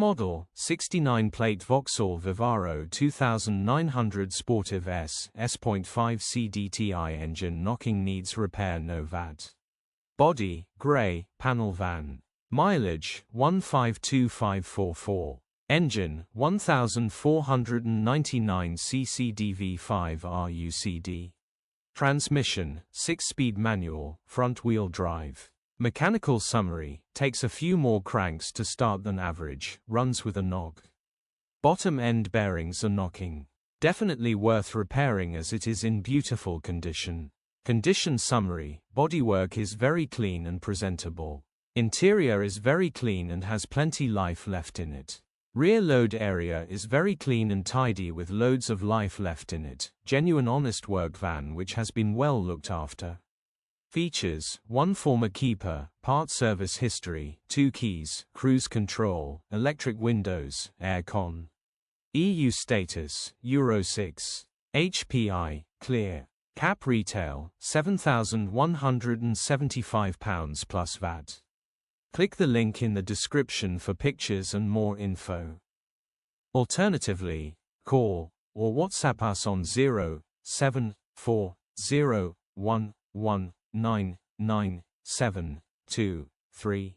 Model, 69-plate Vauxhall Vivaro 2900 Sportive S.5 CDTI engine knocking needs repair no VAT. Body, grey, panel van. Mileage, 152544. Engine, 1499 cc DV5 RUCD. Transmission, 6-speed manual, front-wheel drive. Mechanical summary, takes a few more cranks to start than average, runs with a knock. Bottom end bearings are knocking. Definitely worth repairing as it is in beautiful condition. Condition summary, bodywork is very clean and presentable. Interior is very clean and has plenty life left in it. Rear load area is very clean and tidy with loads of life left in it. Genuine honest work van which has been well looked after. Features, 1 former keeper, part service history, 2 keys, cruise control, electric windows, aircon. EU status, Euro 6. HPI, clear. Cap retail, £7,175 plus VAT. Click the link in the description for pictures and more info. Alternatively, call or WhatsApp us on 07401119973.